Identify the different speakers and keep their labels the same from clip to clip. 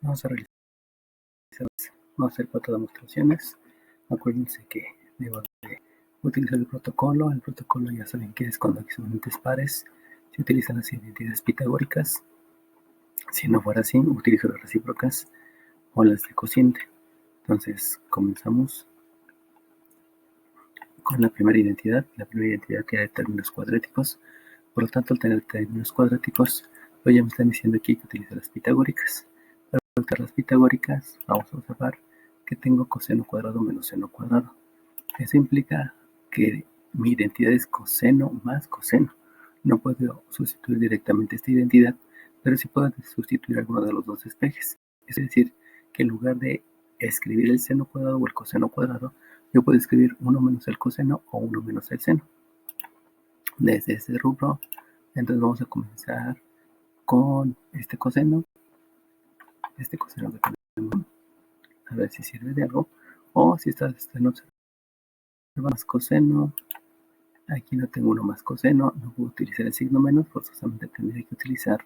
Speaker 1: Vamos a realizar, vamos a hacer 4 demostraciones. Acuérdense que debo de utilizar el protocolo. El protocolo ya saben que es cuando hay exponentes pares. Se utilizan las identidades pitagóricas. Si no fuera así, utilizo las recíprocas o las de cociente. Entonces, comenzamos con la primera identidad. La primera identidad tiene términos cuadráticos. Por lo tanto, al tener términos cuadráticos, pues ya me están diciendo aquí que utilizo las pitagóricas. Para utilizar las pitagóricas, vamos a observar que tengo coseno cuadrado menos seno cuadrado. Eso implica que mi identidad es coseno más coseno. No puedo sustituir directamente esta identidad, pero sí puedo sustituir alguno de los dos espejes. Es decir, que en lugar de escribir el seno cuadrado o el coseno cuadrado, yo puedo escribir 1 menos el coseno o 1 menos el seno. Desde ese rubro, entonces vamos a comenzar con este coseno que tenemos, a ver si sirve de algo, o si está en observación más coseno. Aquí no tengo uno más coseno, no puedo utilizar el signo menos, forzosamente tendría que utilizar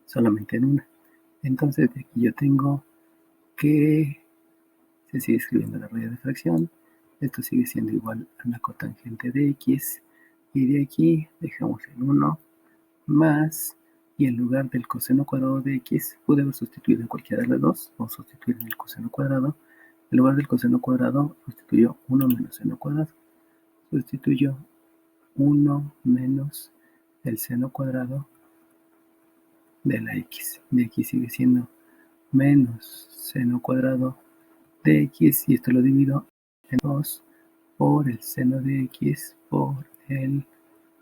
Speaker 1: solamente en una. Entonces de aquí yo tengo que se sigue escribiendo la raya de fracción. Esto sigue siendo igual a la cotangente de x. Y de aquí dejamos el 1 más, y en lugar del coseno cuadrado de x, pude haber sustituido en cualquiera de las dos, o sustituir en el coseno cuadrado. En lugar del coseno cuadrado, sustituyo 1 menos seno cuadrado. Sustituyo 1 menos el seno cuadrado de la x. De aquí sigue siendo menos seno cuadrado de x, y esto lo divido en 2 por el seno de x por el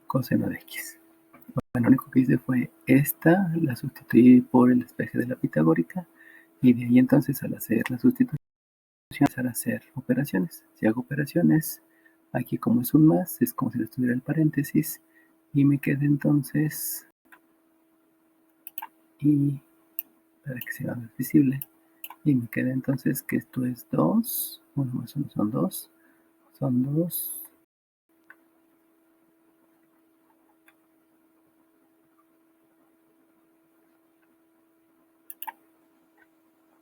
Speaker 1: coseno de x. Bueno, lo único que hice fue esta, la sustituí por el espeje de la pitagórica, y de ahí entonces al hacer la sustitución, empezar a hacer operaciones. Si hago operaciones, aquí como es un más, es como si estuviera el paréntesis, y me queda entonces, y para que sea más visible, y me queda entonces que esto es 2, bueno, más o menos son 2, son 2,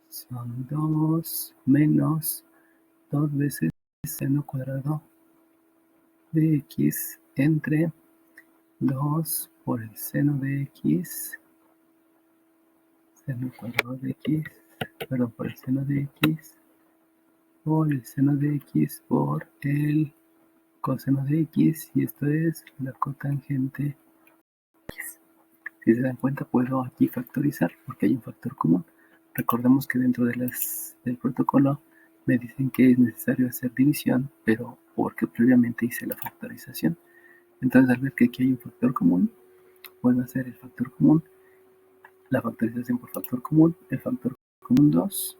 Speaker 1: son 2 menos 2 veces seno cuadrado de x entre 2 por el seno de x, seno cuadrado de x, perdón, por el seno de x, por el seno de x por el coseno de x, y esto es la cotangente x. Si se dan cuenta, puedo aquí factorizar porque hay un factor común. Recordemos que dentro del protocolo me dicen que es necesario hacer división, pero porque previamente hice la factorización. Entonces, al ver que aquí hay un factor común, puedo hacer el factor común, la factorización por factor común, el factor común 2,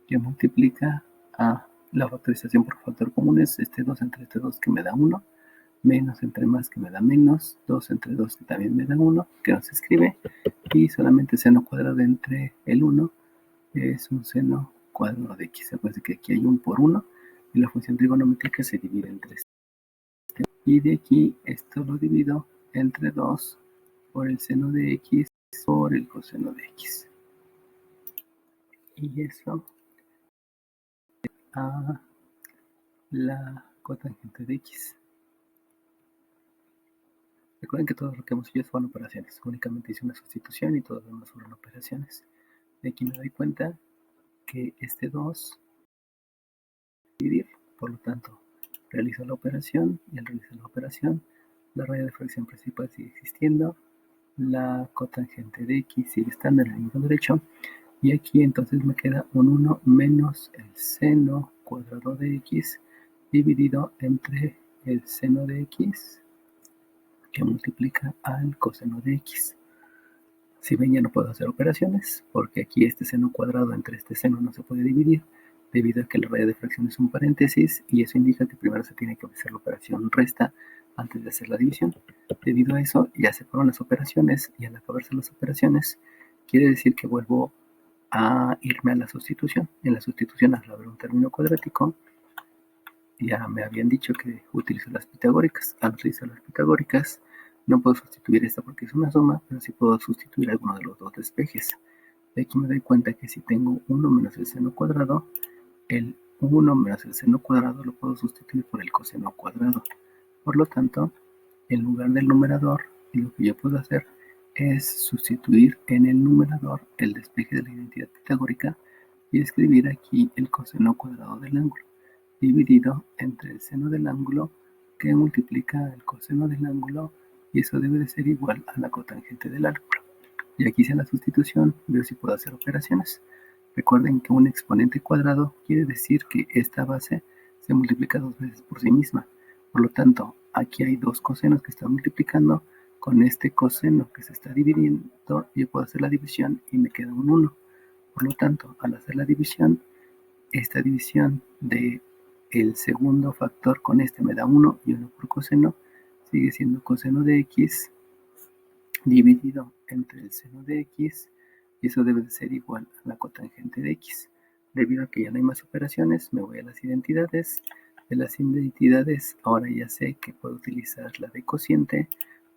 Speaker 1: que multiplica a la factorización por factor común, es este 2 entre este 2 que me da 1, menos entre más que me da menos, 2 entre 2 que también me da 1, que no se escribe, y solamente seno cuadrado entre el 1 es un seno cuadrado de x. Acuérdense que aquí hay 1 por 1, y la función trigonométrica se divide entre este. Y de aquí esto lo divido entre 2 por el seno de x por el coseno de x. Y eso a la cotangente de x. Recuerden que todo lo que hemos hecho fueron operaciones. Únicamente hice una sustitución y todo lo demás fueron operaciones. De aquí me doy cuenta que este 2 dividir, por lo tanto realizo la operación, y al realizar la operación la raya de fracción principal sigue existiendo, la cotangente de x sigue estando en el ángulo derecho, y aquí entonces me queda un 1 menos el seno cuadrado de x dividido entre el seno de x que multiplica al coseno de x. Si ven, ya no puedo hacer operaciones porque aquí este seno cuadrado entre este seno no se puede dividir debido a que la raya de fracción es un paréntesis, y eso indica que primero se tiene que hacer la operación resta antes de hacer la división. Debido a eso ya se fueron las operaciones, y al acabarse las operaciones quiere decir que vuelvo a irme a la sustitución. En la sustitución, al haber un término cuadrático, ya me habían dicho que utilizo las pitagóricas. Al utilizar las pitagóricas No puedo sustituir esta porque es una suma, pero sí puedo sustituir alguno de los dos despejes. De aquí me doy cuenta que si tengo 1 menos el seno cuadrado, el 1 menos el seno cuadrado lo puedo sustituir por el coseno cuadrado. Por lo tanto, en lugar del numerador, lo que yo puedo hacer es sustituir en el numerador el despeje de la identidad pitagórica y escribir aquí el coseno cuadrado del ángulo, dividido entre el seno del ángulo que multiplica el coseno del ángulo, y eso debe de ser igual a la cotangente del ángulo. Y aquí hice la sustitución, veo si puedo hacer operaciones. Recuerden que un exponente cuadrado quiere decir que esta base se multiplica 2 veces por sí misma. Por lo tanto, aquí hay dos cosenos que están multiplicando. Con este coseno que se está dividiendo, yo puedo hacer la división y me queda un 1. Por lo tanto, al hacer la división, esta división de el segundo factor con este me da 1 y 1 por coseno sigue siendo coseno de x dividido entre el seno de x, y eso debe de ser igual a la cotangente de x. Debido a que ya no hay más operaciones, me voy a las identidades. De las identidades, ahora ya sé que puedo utilizar la de cociente,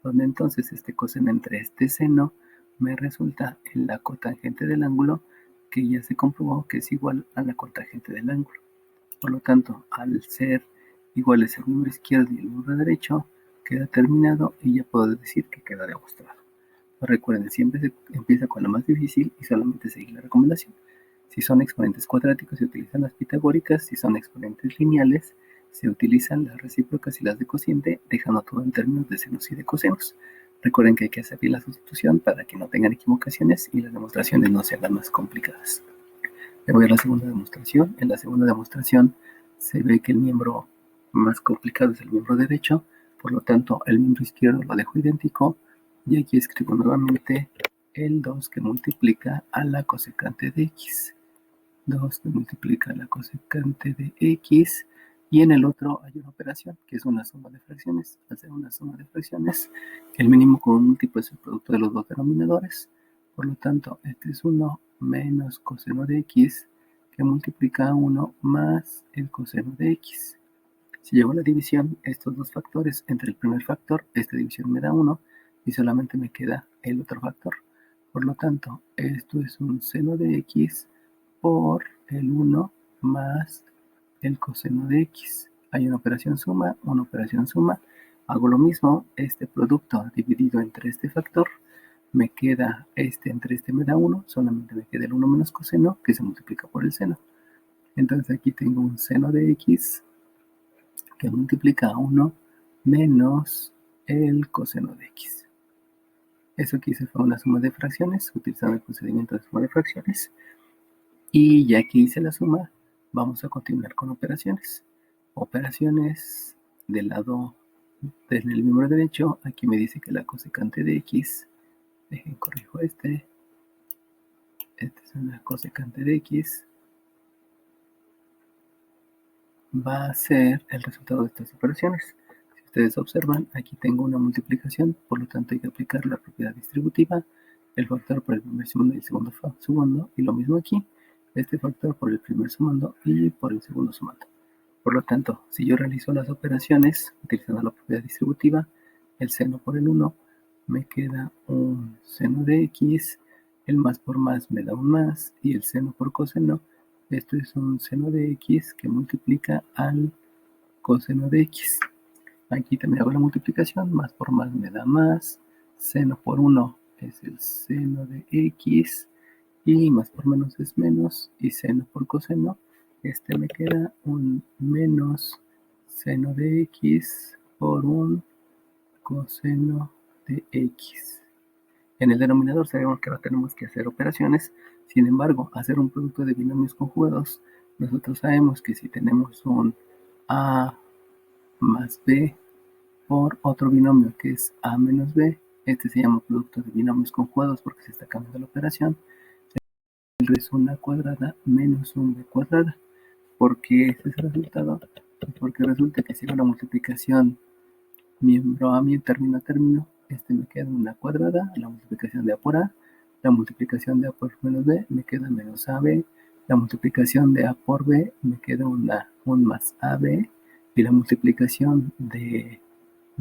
Speaker 1: donde entonces este coseno entre este seno me resulta en la cotangente del ángulo, que ya se comprobó que es igual a la cotangente del ángulo. Por lo tanto, al ser iguales el miembro izquierdo y el miembro derecho, queda terminado y ya puedo decir que queda demostrado. Recuerden, siempre se empieza con lo más difícil y solamente seguir la recomendación. Si son exponentes cuadráticos, se utilizan las pitagóricas. Si son exponentes lineales, se utilizan las recíprocas y las de cociente, dejando todo en términos de senos y de cosenos. Recuerden que hay que hacer bien la sustitución para que no tengan equivocaciones y las demostraciones no se hagan más complicadas. Le voy a la segunda demostración. En la segunda demostración se ve que el miembro más complicado es el miembro derecho, por lo tanto el miembro izquierdo lo dejo idéntico, y aquí escribo nuevamente el 2 que multiplica a la cosecante de x. 2 que multiplica a la cosecante de x, y en el otro hay una operación que es una suma de fracciones. Al ser una suma de fracciones, el mínimo común múltiplo es el producto de los dos denominadores. Por lo tanto, este es 1 menos coseno de x, que multiplica a 1 más el coseno de x. Si llevo la división, estos dos factores entre el primer factor, esta división me da 1 y solamente me queda el otro factor. Por lo tanto, esto es un seno de x por el 1 más el coseno de x. Hay una operación suma, una operación suma. Hago lo mismo, este producto dividido entre este factor, me queda este entre este me da 1, solamente me queda el 1 menos coseno que se multiplica por el seno. Entonces aquí tengo un seno de x que multiplica a 1 menos el coseno de x. Eso que hice fue una suma de fracciones, utilizando el procedimiento de suma de fracciones. Y ya que hice la suma, vamos a continuar con operaciones. Operaciones del lado del miembro derecho. Aquí me dice que la cosecante de x, dejen corrijo este es una cosecante de x, va a ser el resultado de estas operaciones. Si ustedes observan, aquí tengo una multiplicación, por lo tanto hay que aplicar la propiedad distributiva, el factor por el primer sumando y el segundo sumando, y lo mismo aquí, este factor por el primer sumando y por el segundo sumando. Por lo tanto, si yo realizo las operaciones utilizando la propiedad distributiva, el seno por el 1 me queda un seno de x, el más por más me da un más, y el seno por coseno, esto es un seno de x que multiplica al coseno de x. Aquí también hago la multiplicación, más por más me da más, seno por 1 es el seno de x, y más por menos es menos, y seno por coseno, este me queda un menos seno de x por un coseno de x. En el denominador sabemos que ahora tenemos que hacer operaciones. Sin embargo, hacer un producto de binomios conjugados, nosotros sabemos que si tenemos un a más b por otro binomio que es a menos b, este se llama producto de binomios conjugados porque se está cambiando la operación. Es una cuadrada menos un b cuadrada. ¿Por qué este es el resultado? Porque resulta que si hago la multiplicación miembro a término a término, este me queda una cuadrada, la multiplicación de a por a, la multiplicación de a por menos b me queda menos ab, la multiplicación de a por b me queda un más ab, y la multiplicación de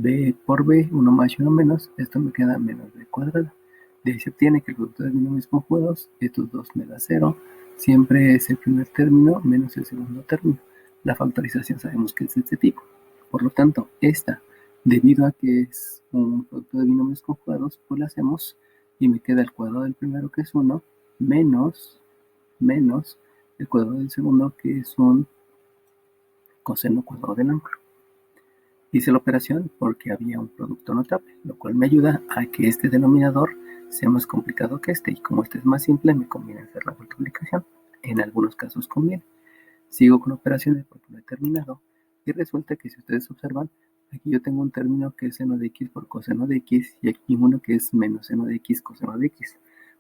Speaker 1: b por b, 1 más y 1 menos, esto me queda menos b cuadrado. De ahí se obtiene que el producto de binomios conjugados, estos dos me da 0, siempre es el primer término menos el segundo término. La factorización sabemos que es de este tipo. Por lo tanto, esta, debido a que es un producto de binomios conjugados, pues la hacemos y me queda el cuadrado del primero, que es 1, menos el cuadrado del segundo, que es un coseno cuadrado del ángulo. Hice la operación porque había un producto notable, lo cual me ayuda a que este denominador sea más complicado que este, y como este es más simple, me conviene hacer la multiplicación. En algunos casos conviene. Sigo con operaciones porque no he terminado, y resulta que si ustedes observan, aquí yo tengo un término que es seno de x por coseno de x, y aquí uno que es menos seno de x coseno de x.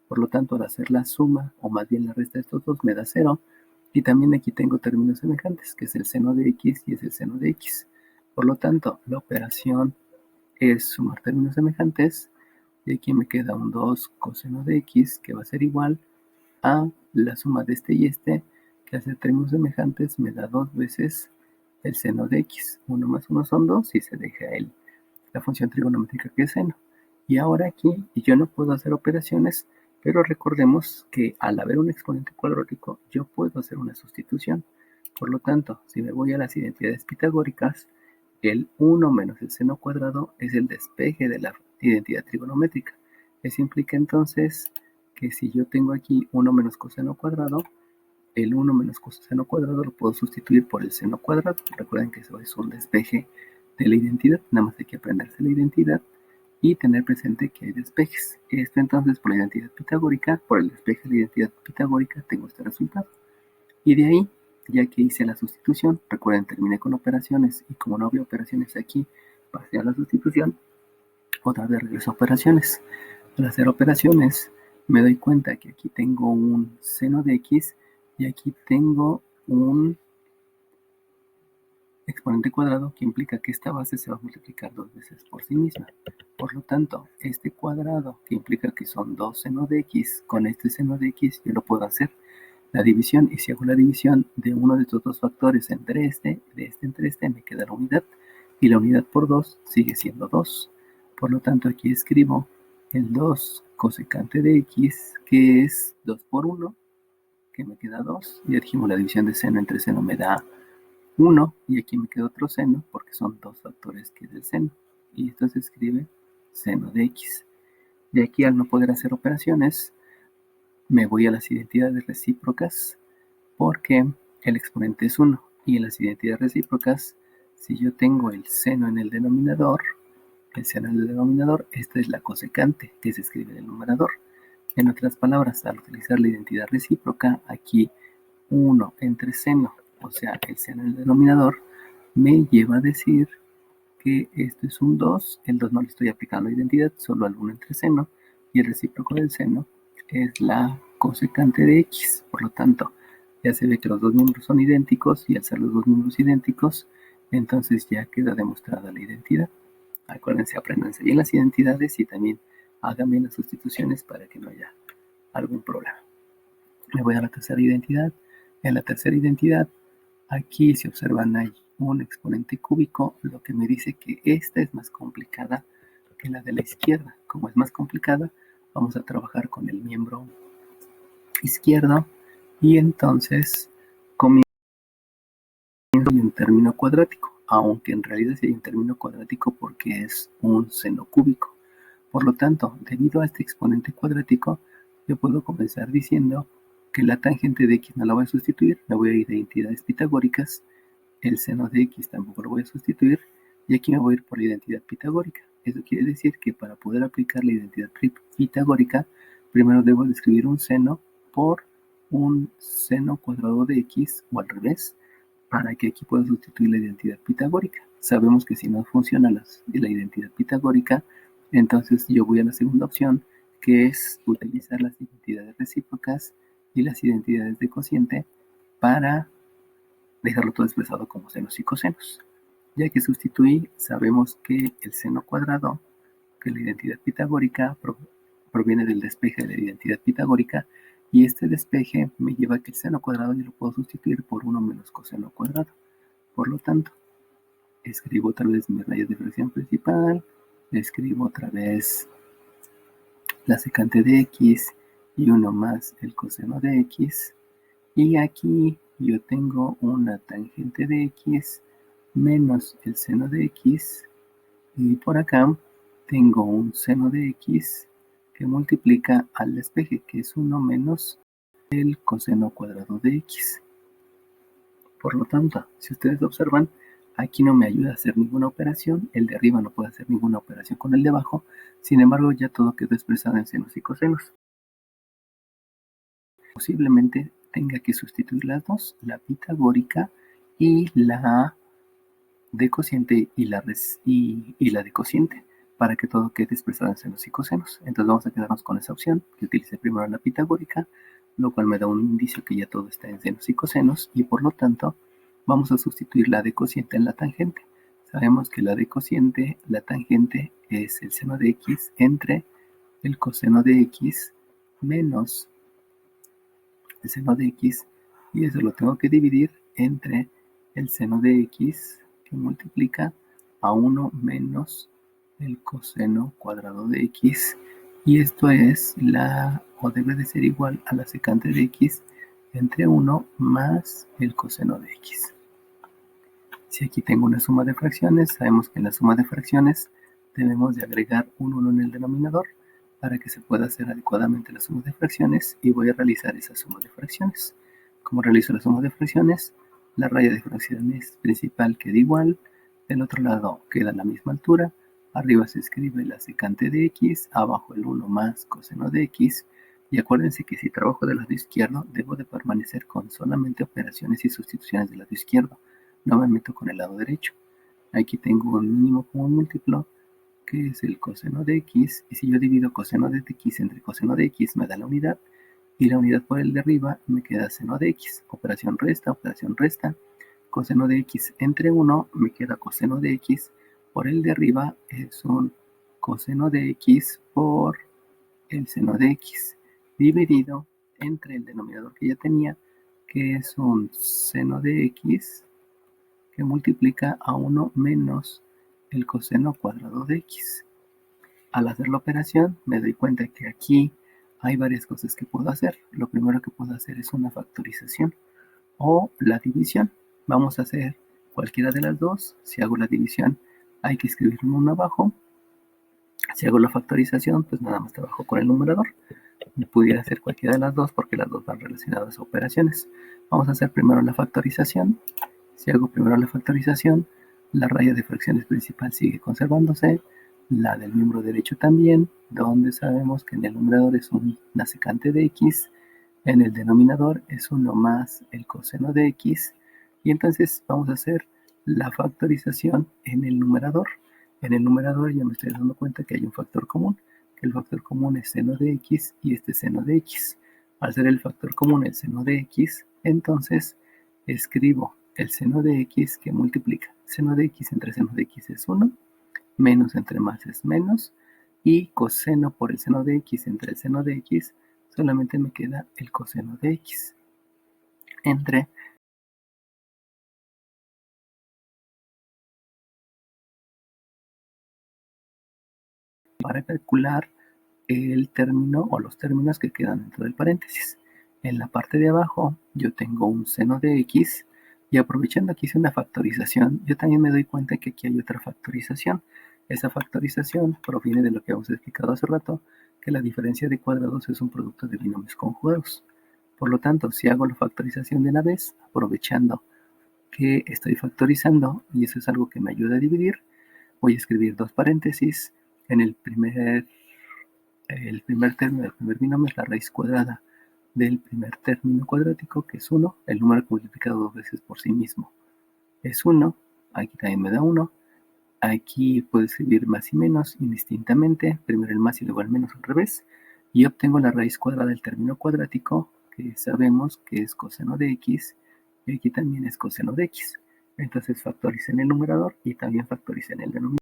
Speaker 1: Por lo tanto, al hacer la suma, o más bien la resta de estos dos, me da 0. Y también aquí tengo términos semejantes, que es el seno de x y es el seno de x. Por lo tanto, la operación es sumar términos semejantes, y aquí me queda un 2 coseno de x, que va a ser igual a la suma de este y este, que hace términos semejantes me da 2 veces el seno de x. 1 más 1 son 2 y se deja la función trigonométrica que es seno. Y ahora aquí yo no puedo hacer operaciones, pero recordemos que al haber un exponente cuadrático yo puedo hacer una sustitución. Por lo tanto, si me voy a las identidades pitagóricas, el 1 menos el seno cuadrado es el despeje de la identidad trigonométrica. Eso implica entonces que si yo tengo aquí 1 menos coseno cuadrado, el 1 menos coseno cuadrado lo puedo sustituir por el seno cuadrado. Recuerden que eso es un despeje de la identidad, nada más hay que aprenderse la identidad y tener presente que hay despejes. Esto entonces por la identidad pitagórica, por el despeje de la identidad pitagórica, tengo este resultado. Y de ahí, ya que hice la sustitución, recuerden, terminé con operaciones, y como no había operaciones aquí, pasé a la sustitución, otra vez regreso a operaciones. Al hacer operaciones, me doy cuenta que aquí tengo un seno de x y aquí tengo un exponente cuadrado, que implica que esta base se va a multiplicar 2 veces por sí misma. Por lo tanto, este cuadrado, que implica que son 2 seno de x, con este seno de x yo lo puedo hacer la división, y si hago la división de uno de estos dos factores entre entre este, me queda la unidad, y la unidad por 2 sigue siendo 2. Por lo tanto, aquí escribo el 2 cosecante de x, que es 2 por 1, que me queda 2. Ya dijimos, la división de seno entre seno me da 1, y aquí me queda otro seno, porque son dos factores que es del seno. Y esto se escribe seno de x. De aquí, al no poder hacer operaciones, me voy a las identidades recíprocas, porque el exponente es 1. Y en las identidades recíprocas, si yo tengo el seno en el denominador, esta es la cosecante, que se escribe en el numerador. En otras palabras, al utilizar la identidad recíproca, aquí 1 entre seno, o sea, el seno en el denominador, me lleva a decir que esto es un 2, el 2 no le estoy aplicando la identidad, solo al 1 entre seno, y el recíproco del seno es la cosecante de x. Por lo tanto, ya se ve que los dos miembros son idénticos, y al ser los dos miembros idénticos, entonces ya queda demostrada la identidad. Acuérdense, apréndanse bien las identidades y también hagan bien las sustituciones para que no haya algún problema. Me voy a la tercera identidad. En la tercera identidad, aquí si observan hay un exponente cúbico, lo que me dice que esta es más complicada que la de la izquierda. Como es más complicada, vamos a trabajar con el miembro izquierdo, y entonces comienzo un término cuadrático, aunque en realidad sí hay un término cuadrático porque es un seno cúbico. Por lo tanto, debido a este exponente cuadrático, yo puedo comenzar diciendo que la tangente de x no la voy a sustituir, me voy a ir a identidades pitagóricas, el seno de x tampoco lo voy a sustituir, y aquí me voy a ir por la identidad pitagórica. Eso quiere decir que para poder aplicar la identidad pitagórica, primero debo describir un seno por un seno cuadrado de x, o al revés, para que aquí pueda sustituir la identidad pitagórica. Sabemos que si no funciona la identidad pitagórica, entonces yo voy a la segunda opción, que es utilizar las identidades recíprocas y las identidades de cociente para dejarlo todo expresado como senos y cosenos. Ya que sustituí, sabemos que el seno cuadrado, que la identidad pitagórica proviene del despeje de la identidad pitagórica, y este despeje me lleva a que el seno cuadrado yo lo puedo sustituir por 1 menos coseno cuadrado. Por lo tanto, escribo otra vez mi raya de fracción principal, escribo otra vez la secante de x y 1 más el coseno de x, y aquí yo tengo una tangente de x menos el seno de x, y por acá tengo un seno de x que multiplica al despeje, que es 1 menos el coseno cuadrado de x. Por lo tanto, si ustedes observan, aquí no me ayuda a hacer ninguna operación, el de arriba no puede hacer ninguna operación con el de abajo, sin embargo ya todo quedó expresado en senos y cosenos. Posiblemente tenga que sustituir las dos, la pitagórica y la de cociente y la de cociente, para que todo quede expresado en senos y cosenos. Entonces vamos a quedarnos con esa opción, que utilice primero la pitagórica, lo cual me da un indicio que ya todo está en senos y cosenos, y por lo tanto vamos a sustituir la de cociente en la tangente. Sabemos que la de cociente, la tangente es el seno de x entre el coseno de x menos el seno de x, y eso lo tengo que dividir entre el seno de x que multiplica a 1 menos el coseno cuadrado de x, y esto es o debe de ser igual a la secante de x entre 1 más el coseno de x. Si aquí tengo una suma de fracciones, sabemos que en la suma de fracciones debemos de agregar un 1 en el denominador para que se pueda hacer adecuadamente la suma de fracciones, y voy a realizar esa suma de fracciones. Como realizo la suma de fracciones, la raya de fracciones principal queda igual, del otro lado queda a la misma altura, arriba se escribe la secante de x, abajo el 1 más coseno de x, y acuérdense que si trabajo del lado izquierdo, debo de permanecer con solamente operaciones y sustituciones del lado izquierdo, no me meto con el lado derecho. Aquí tengo un mínimo común múltiplo, que es el coseno de x, y si yo divido coseno de x entre coseno de x me da la unidad, y la unidad por el de arriba me queda seno de x, operación resta, coseno de x entre 1 me queda coseno de x, por el de arriba es un coseno de x por el seno de x, dividido entre el denominador que ya tenía, que es un seno de x que multiplica a 1 menos el coseno cuadrado de x. Al hacer la operación me doy cuenta que aquí hay varias cosas que puedo hacer. Lo primero que puedo hacer es una factorización o la división. Vamos a hacer cualquiera de las dos. Si hago la división hay que escribir un 1 abajo. Si hago la factorización, pues nada más trabajo con el numerador. Pudiera hacer cualquiera de las dos porque las dos van relacionadas a operaciones. Vamos a hacer primero la factorización. Si hago primero la factorización, la raya de fracciones principal sigue conservándose, la del miembro derecho también, donde sabemos que en el numerador es una secante de x, en el denominador es 1 más el coseno de x, y entonces vamos a hacer la factorización en el numerador. En el numerador ya me estoy dando cuenta que hay un factor común, que el factor común es seno de x y este seno de x. Al ser el factor común el seno de x, entonces escribo el seno de x que multiplica. Seno de x entre seno de x es 1, menos entre más es menos, y coseno por el seno de x entre el seno de x, solamente me queda el coseno de x. Entre para calcular el término o los términos que quedan dentro del paréntesis. En la parte de abajo yo tengo un seno de x, y aprovechando que hice una factorización, yo también me doy cuenta que aquí hay otra factorización. Esa factorización proviene de lo que hemos explicado hace rato, que la diferencia de cuadrados es un producto de binomios conjugados. Por lo tanto, si hago la factorización de una vez, aprovechando que estoy factorizando, y eso es algo que me ayuda a dividir, voy a escribir dos paréntesis. En el primer término del primer binomio es la raíz cuadrada del primer término cuadrático, que es 1, el número multiplicado dos veces por sí mismo es 1, aquí también me da 1, aquí puedo escribir más y menos indistintamente, primero el más y luego el menos al revés, y obtengo la raíz cuadrada del término cuadrático, que sabemos que es coseno de x, y aquí también es coseno de x. Entonces factoricé en el numerador y también factoricé en el denominador.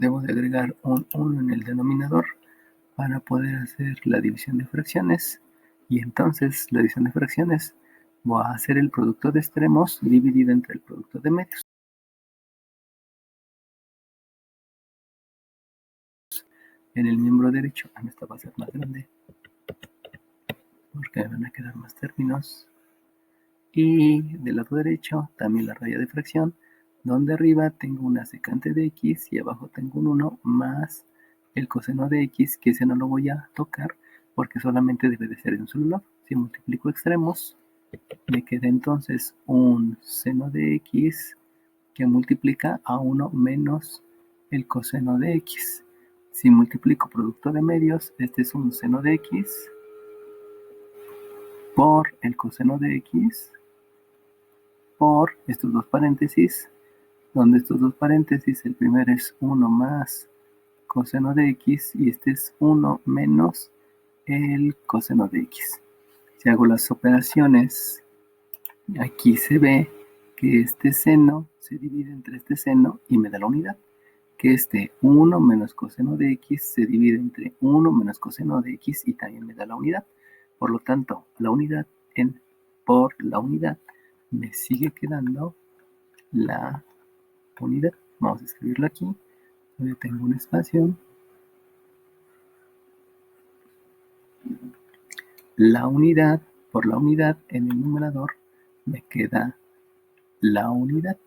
Speaker 1: debo de agregar un 1 en el denominador para poder hacer la división de fracciones. Y entonces la división de fracciones voy a hacer el producto de extremos dividido entre el producto de medios. En el miembro derecho, esta va a ser más grande porque me van a quedar más términos. Y del lado derecho también la raya de fracción, donde arriba tengo una secante de x y abajo tengo un 1 más el coseno de x, que ese no lo voy a tocar porque solamente debe de ser de un solo lado. Si multiplico extremos, me queda entonces un seno de x que multiplica a 1 menos el coseno de x. Si multiplico producto de medios, este es un seno de x por el coseno de x por estos dos paréntesis, donde estos dos paréntesis, el primero es 1 más coseno de x y este es 1 menos el coseno de x. Si hago las operaciones, aquí se ve que este seno se divide entre este seno y me da la unidad. Que este 1 menos coseno de x se divide entre 1 menos coseno de x y también me da la unidad. Por lo tanto, la unidad por la unidad me sigue quedando la unidad. Vamos a escribirlo aquí. Yo tengo un espacio. La unidad por la unidad en el numerador me queda la unidad.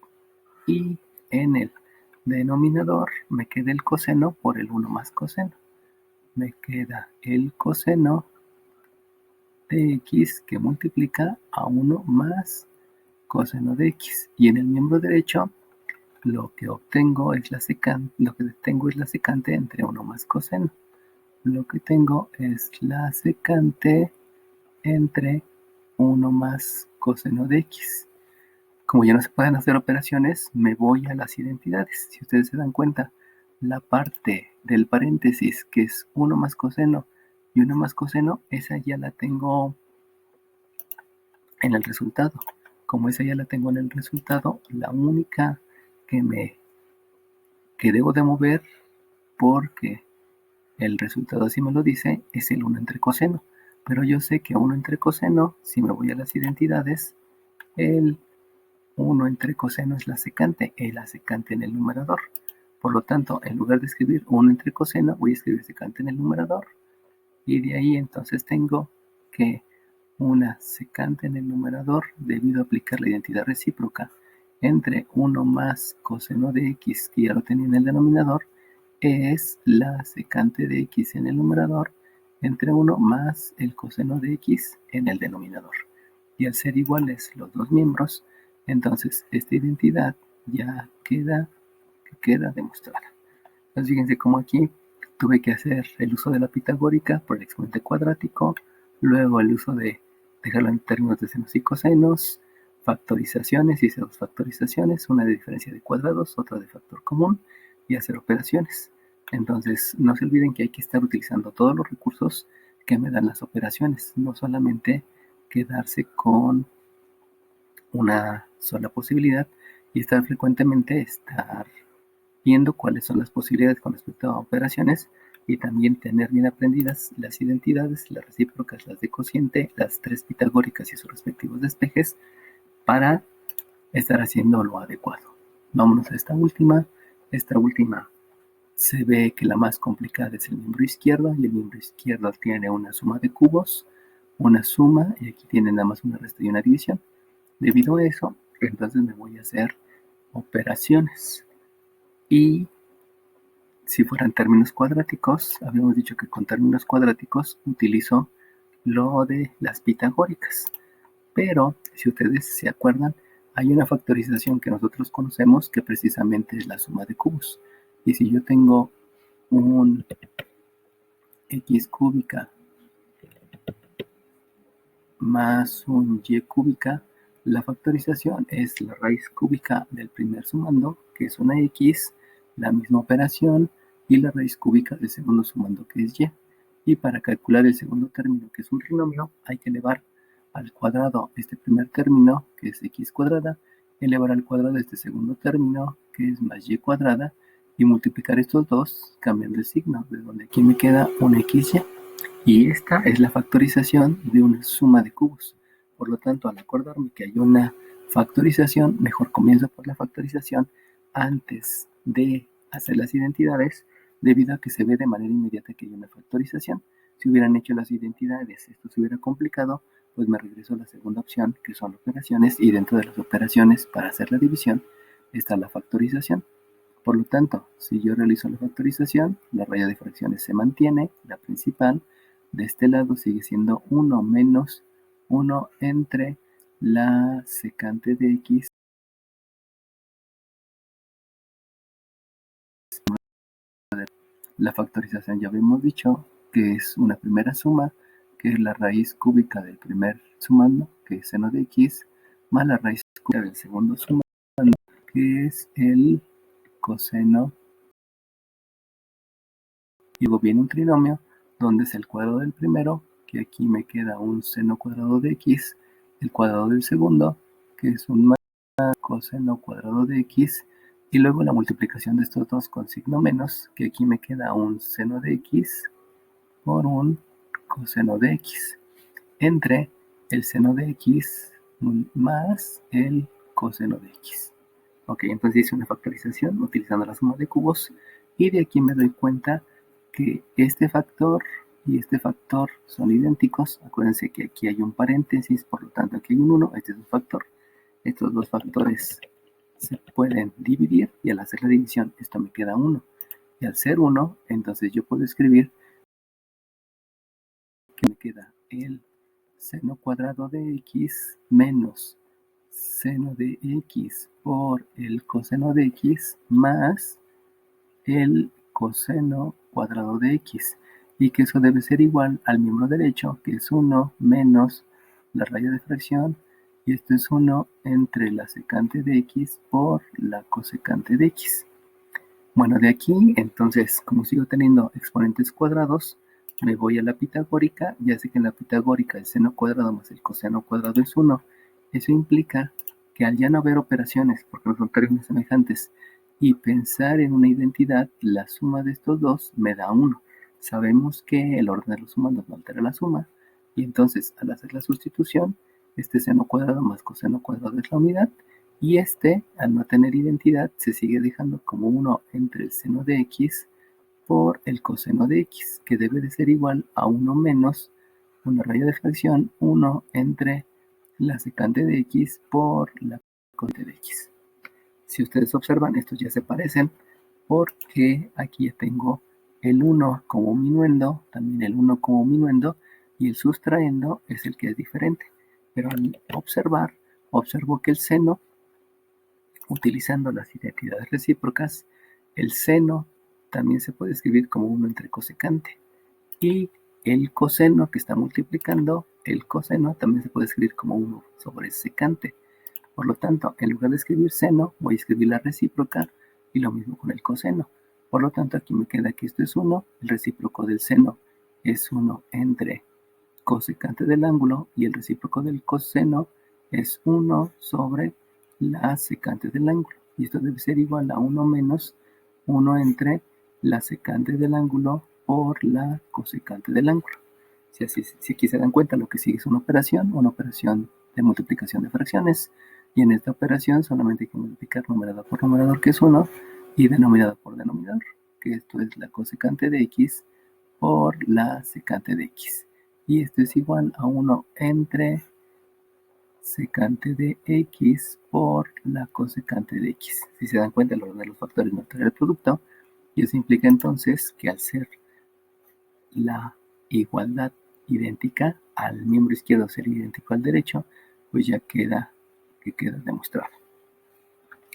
Speaker 1: Y en el denominador me queda el coseno por el 1 más coseno. Me queda el coseno de x que multiplica a 1 más coseno de x. Y en el miembro derecho lo que obtengo es la secante, entre 1 más coseno. Lo que tengo es la secante entre 1 más coseno de x. Como ya no se pueden hacer operaciones, me voy a las identidades. Si ustedes se dan cuenta, la parte del paréntesis, que es 1 más coseno y 1 más coseno, esa ya la tengo en el resultado. Como esa ya la tengo en el resultado, la única que debo de mover, porque el resultado así me lo dice, es el 1 entre coseno. Pero yo sé que 1 entre coseno, si me voy a las identidades, el 1 entre coseno es la secante en el numerador. Por lo tanto, en lugar de escribir 1 entre coseno, voy a escribir secante en el numerador. Y de ahí entonces tengo que una secante en el numerador, debido a aplicar la identidad recíproca entre 1 más coseno de x, que ya lo tenía en el denominador, es la secante de x en el numerador entre 1 más el coseno de x en el denominador. Y al ser iguales los dos miembros, entonces esta identidad ya queda demostrada. Entonces fíjense cómo aquí tuve que hacer el uso de la pitagórica por el exponente cuadrático, luego el uso de dejarlo en términos de senos y cosenos, factorizaciones, hice dos factorizaciones, una de diferencia de cuadrados, otra de factor común, y hacer operaciones. Entonces no se olviden que hay que estar utilizando todos los recursos que me dan las operaciones, no solamente quedarse con una sola posibilidad y frecuentemente estar viendo cuáles son las posibilidades con respecto a operaciones y también tener bien aprendidas las identidades, las recíprocas, las de cociente, las tres pitagóricas y sus respectivos despejes para estar haciendo lo adecuado. Vámonos a esta última. Esta última se ve que la más complicada es el miembro izquierdo y el miembro izquierdo tiene una suma de cubos, una suma y aquí tiene nada más una resta y una división. Debido a eso, entonces me voy a hacer operaciones. Y si fueran términos cuadráticos, habíamos dicho que con términos cuadráticos utilizo lo de las pitagóricas. Pero, si ustedes se acuerdan, hay una factorización que nosotros conocemos que precisamente es la suma de cubos. Y si yo tengo un x cúbica más un y cúbica, la factorización es la raíz cúbica del primer sumando, que es una x, la misma operación, y la raíz cúbica del segundo sumando, que es y. Y para calcular el segundo término, que es un trinomio, hay que elevar al cuadrado este primer término, que es x cuadrada, elevar al cuadrado este segundo término, que es más y cuadrada, y multiplicar estos dos cambiando el signo, de donde aquí me queda un XY. Y esta es la factorización de una suma de cubos. Por lo tanto, al acordarme que hay una factorización, mejor comienzo por la factorización antes de hacer las identidades, debido a que se ve de manera inmediata que hay una factorización. Si hubieran hecho las identidades, esto se hubiera complicado, pues me regreso a la segunda opción, que son operaciones, y dentro de las operaciones, para hacer la división, está la factorización. Por lo tanto, si yo realizo la factorización, la raya de fracciones se mantiene, la principal. De este lado sigue siendo 1 menos 1 entre la secante de x. La factorización ya habíamos dicho que es una primera suma, que es la raíz cúbica del primer sumando, que es seno de x, más la raíz cúbica del segundo sumando, que es el coseno. Y luego viene un trinomio, donde es el cuadrado del primero, que aquí me queda un seno cuadrado de x, el cuadrado del segundo, que es un más coseno cuadrado de x, y luego la multiplicación de estos dos con signo menos, que aquí me queda un seno de x por un coseno de x, entre el seno de x más el coseno de x. Ok, entonces hice una factorización utilizando la suma de cubos, y de aquí me doy cuenta que este factor y este factor son idénticos. Acuérdense que aquí hay un paréntesis, por lo tanto aquí hay un 1, este es un factor. Estos dos factores se pueden dividir, y al hacer la división esto me queda 1. Y al ser 1, entonces yo puedo escribir que me queda el seno cuadrado de x menos seno de x por el coseno de x más el coseno cuadrado de x, y que eso debe ser igual al miembro derecho, que es 1 menos la raya de fracción, y esto es 1 entre la secante de x por la cosecante de x. Bueno, de aquí, entonces, como sigo teniendo exponentes cuadrados, me voy a la pitagórica. Ya sé que en la pitagórica el seno cuadrado más el coseno cuadrado es 1. Eso implica que al ya no haber operaciones, porque no son términos semejantes, y pensar en una identidad, la suma de estos dos me da 1. Sabemos que el orden de los sumandos no altera la suma, y entonces al hacer la sustitución, este seno cuadrado más coseno cuadrado es la unidad, y este, al no tener identidad, se sigue dejando como 1 entre el seno de x por el coseno de x, que debe de ser igual a 1 menos una raya de fracción 1 entre la secante de x por la cosecante de x. Si ustedes observan, estos ya se parecen, porque aquí ya tengo el 1 como minuendo, también el 1 como minuendo, y el sustraendo es el que es diferente. Pero al observar, observo que el seno, utilizando las identidades recíprocas, el seno también se puede escribir como 1 entre cosecante, y el coseno que está multiplicando, el coseno también se puede escribir como 1 sobre secante. Por lo tanto, en lugar de escribir seno, voy a escribir la recíproca, y lo mismo con el coseno. Por lo tanto, aquí me queda que esto es 1, el recíproco del seno es 1 entre cosecante del ángulo, y el recíproco del coseno es 1 sobre la secante del ángulo. Y esto debe ser igual a 1 menos 1 entre la secante del ángulo por la cosecante del ángulo. Si aquí se dan cuenta, lo que sigue es una operación de multiplicación de fracciones. Y en esta operación solamente hay que multiplicar numerador por numerador, que es 1, y denominador por denominador, que esto es la cosecante de x por la secante de x. Y esto es igual a 1 entre secante de x por la cosecante de x. Si se dan cuenta, el orden de los factores no altera el producto, y eso implica entonces que al ser la igualdad idéntica, al miembro izquierdo ser idéntico al derecho, pues ya queda demostrado.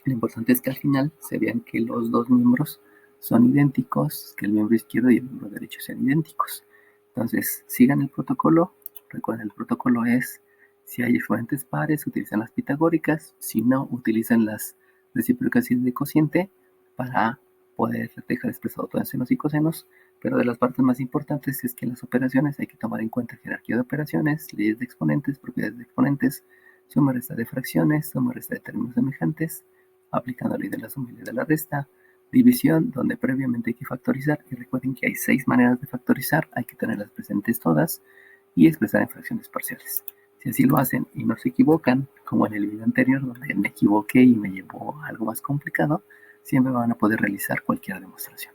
Speaker 1: Lo importante es que al final se vean que los dos miembros son idénticos, que el miembro izquierdo y el miembro derecho sean idénticos. Entonces, sigan el protocolo. Recuerden, el protocolo es: si hay exponentes pares, utilizan las pitagóricas; si no, utilizan las recíprocas de cociente para poder dejar expresado todo en senos y cosenos. Pero de las partes más importantes es que en las operaciones hay que tomar en cuenta jerarquía de operaciones, leyes de exponentes, propiedades de exponentes, suma y resta de fracciones, suma y resta de términos semejantes, aplicando la ley de la suma y ley de la resta, División, donde previamente hay que factorizar, y recuerden que hay 6 maneras de factorizar, hay que tenerlas presentes todas y expresar en fracciones parciales. Si así lo hacen y no se equivocan, como en el video anterior donde me equivoqué y me llevó a algo más complicado, siempre van a poder realizar cualquier demostración.